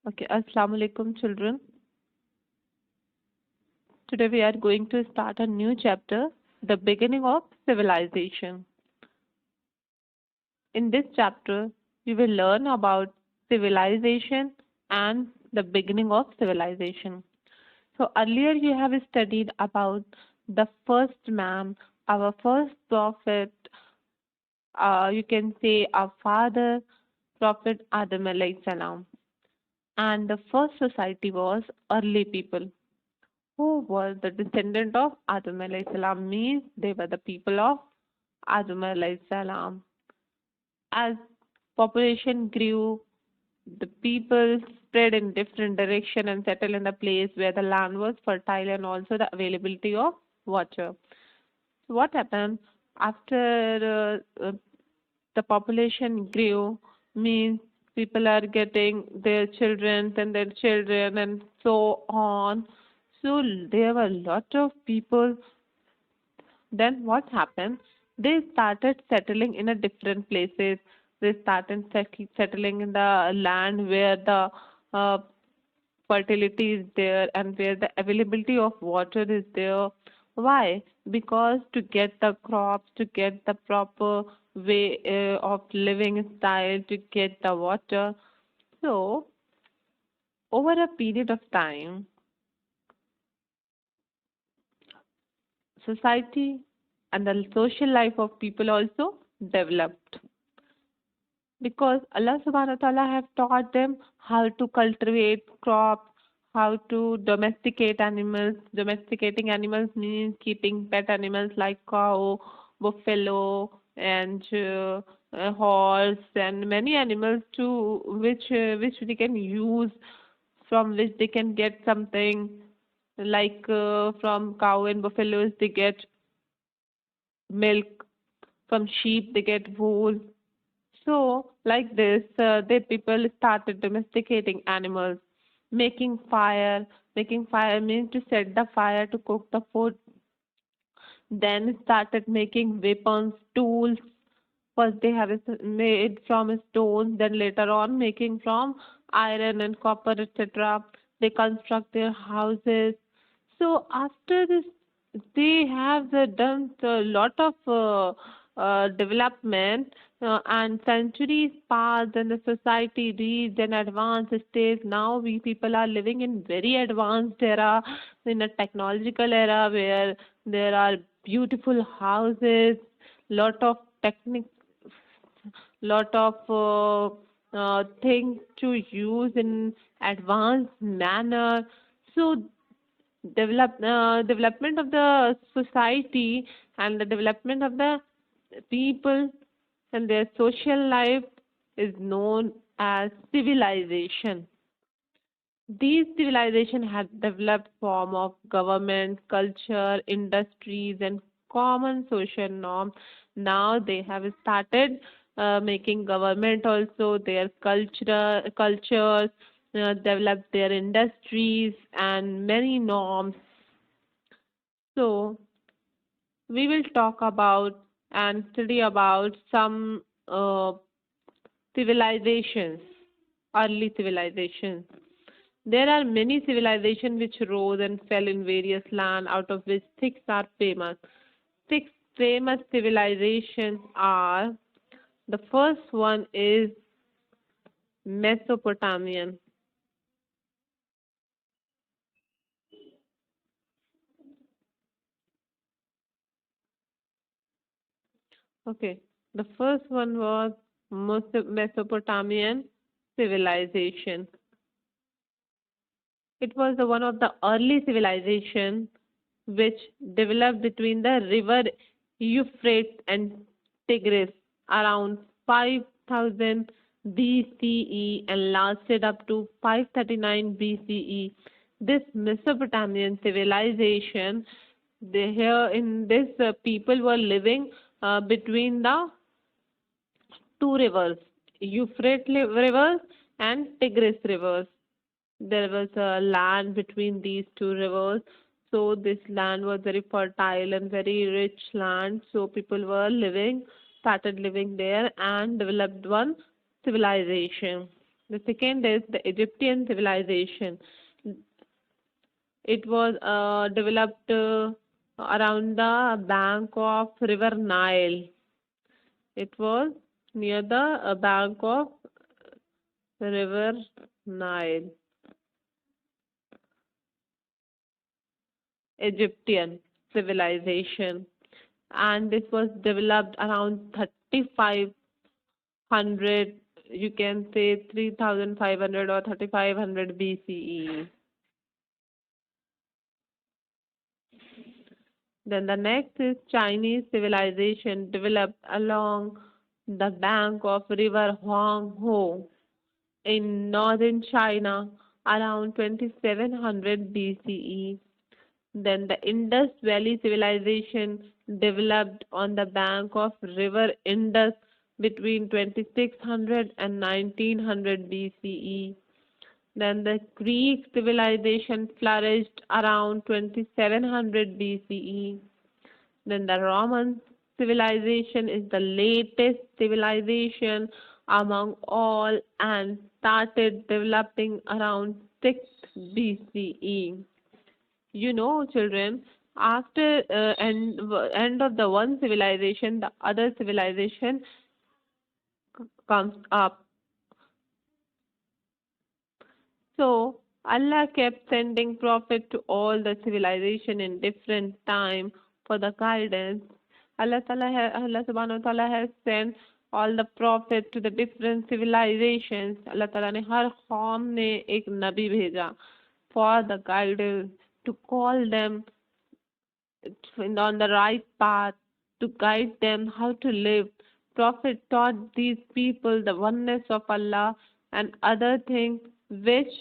Okay, Assalamu alaikum, children. Today we are going to start a new chapter, the beginning of civilization. In this chapter, we will learn about civilization and the beginning of civilization. So earlier you have studied about the first man, our first prophet, you can say our father, Prophet Adam alayhi salam. And the first society was early people who were the descendant of Adam alayhi salam, means they were the people of Adam alayhi salam. As population grew, the people spread in different direction and settled in the place where the land was fertile and also the availability of water. So what happened after the population grew, means people are getting their children and their children and so on. So there were a lot of people. Then what happened? They started settling in a different places. They started settling in the land where the uh, fertility is there and where the availability of water is there. Why? Because to get the crops, to get the proper way of living style, to get the water. So, over a period of time, society and the social life of people also developed because Allah subhanahu wa ta'ala have taught them how to cultivate crops, how to domesticate animals. Domesticating animals means keeping pet animals like cow, buffalo, and horse, and many animals too, which they can use, from which they can get something like from cow and buffaloes they get milk, from sheep they get wool. So, like this, the people started domesticating animals, making fire. Making fire means to set the fire to cook the food. Then started making weapons, tools. First they have made from stones, then later on making from iron and copper, etc. They construct their houses. So after this, they have done a lot of development, and centuries passed and the society reached an advanced stage. Now we people are living in very advanced era, in a technological era where there are beautiful houses, lot of technique, lot of things to use in advanced manner. So development of the society and the development of the people and their social life is known as civilization. These civilizations had developed form of government, culture, industries, and common social norms. Now they have started making government also their cultures, develop their industries and many norms. So we will talk about and study about some civilizations, early civilizations. There are many civilizations which rose and fell in various lands, out of which six are famous. Six famous civilizations are, the first one is Mesopotamian. Okay, the first one was Mesopotamian civilization. It was the one of the early civilization which developed between the river Euphrates and Tigris around 5000 BCE and lasted up to 539 BCE. This Mesopotamian civilization, here in this people were living between the two rivers, Euphrates rivers and Tigris rivers. There was a land between these two rivers. So this land was very fertile and very rich land. So people started living there and developed one civilization. The second is the Egyptian civilization. It was developed around the bank of River Nile. It was near the bank of River Nile. Egyptian civilization, and this was developed around 3500, you can say 3500 or 3500 BCE. Then the next is Chinese civilization, developed along the bank of river Huanghe in northern China around 2700 BCE. Then the Indus Valley civilization developed on the bank of river Indus between 2600 and 1900 BCE. Then the Greek civilization flourished around 2700 BCE. Then the Roman civilization is the latest civilization among all and started developing around 6th BCE. You know, children, after end of the one civilization, the other civilization comes up. So Allah kept sending prophet to all the civilization in different time for the guidance. Allah subhanahu wa ta'ala has sent all the prophets to the different civilizations. Allah ta'ala ने हर कौम ने एक नबी भेजा for the guidance, to call them on the right path, to guide them how to live. Prophet taught these people the oneness of Allah and other things which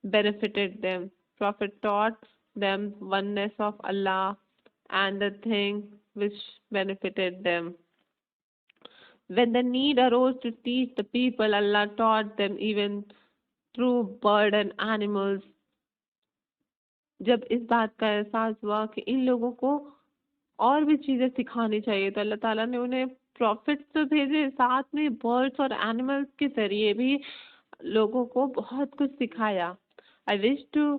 benefited them. Prophet taught them oneness of Allah and the thing which benefited them. When the need arose to teach the people, Allah taught them even through bird and animals. जब इस बात का एहसास हुआ कि इन लोगों को और भी चीजें सिखानी चाहिए, तो अल्लाह ताला ने उन्हें प्रॉफिट्स तो भेजे, साथ में बर्ड्स और एनिमल्स के जरिए भी लोगों को बहुत कुछ सिखाया. I wish to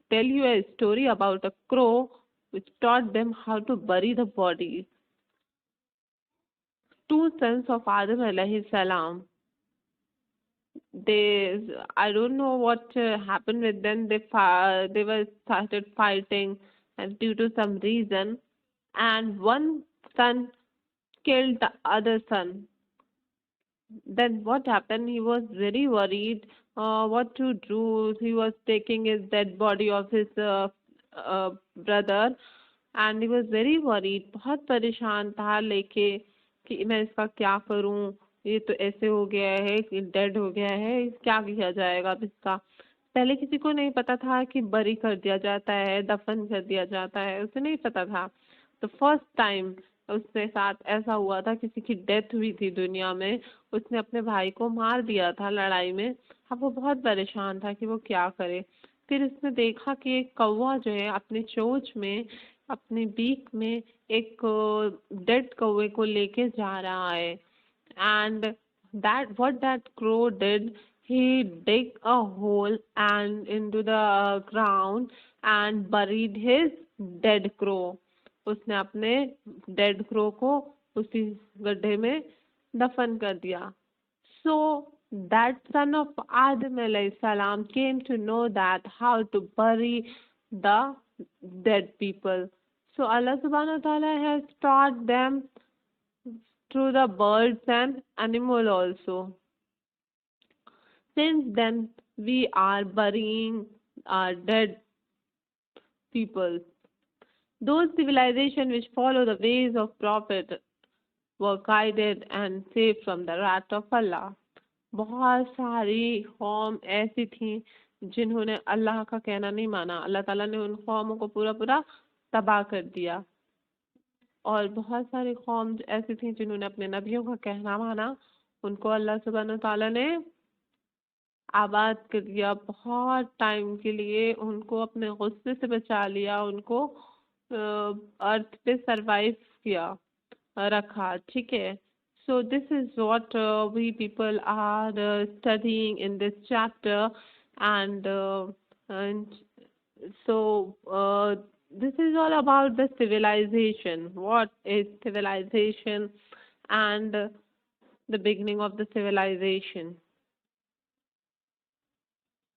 tell you a story about a crow which taught them how to bury the bodies. Two sons of Adam alayhi salam, I don't know what happened with them. They were started fighting, and due to some reason, and one son killed the other son. Then what happened? He was very worried. What to do? He was taking his dead body of his brother, and he was very worried. बहुत परेशान था लेके कि मैं इसका क्या करूं, ये तो ऐसे हो गया है, डेड हो गया है, क्या किया जाएगा अब इसका. पहले किसी को नहीं पता था कि बरी कर दिया जाता है, दफन कर दिया जाता है, उसे नहीं पता था. तो फर्स्ट टाइम उसके साथ ऐसा हुआ था, किसी की डेथ हुई थी दुनिया में, उसने अपने भाई को मार दिया था लड़ाई में. अब वो बहुत परेशान था कि वो क्या करे. फिर उसने देखा कि एक कौवा जो है अपनी चोंच में, अपनी बीक में एक डेड कौवे को लेके जा रहा है. And that crow did, he dig a hole and into the ground and buried his dead crow. उसने अपने डेड क्रो को उसी गड्ढे में दफन कर दिया. So that son of Adam alayhi salam came to know that how to bury the dead people. So Allah subhanahu wa ta'ala has taught them through the birds and animal also. Since then, we are burying our dead people. Those civilizations which follow the ways of Prophet were guided and saved from the wrath of Allah. बहुत सारी कौम ऐसी थी जिन्होंने अल्लाह का कहना नहीं माना. अल्लाह ताला ने उन कौमों को पूरा पूरा तबाह कर दिया. और बहुत सारी कौम ऐसी थी जिन्होंने अपने नबियों का कहना माना, उनको अल्लाह सुब्हानहू तआला ने आबाद कर दिया. बहुत टाइम के लिए उनको अपने गुस्से से बचा लिया, उनको अर्थ पे सरवाइव किया रखा. ठीक है. So this is what we people are studying in this chapter, and and so this is all about the civilization. What is civilization, and the beginning of the civilization.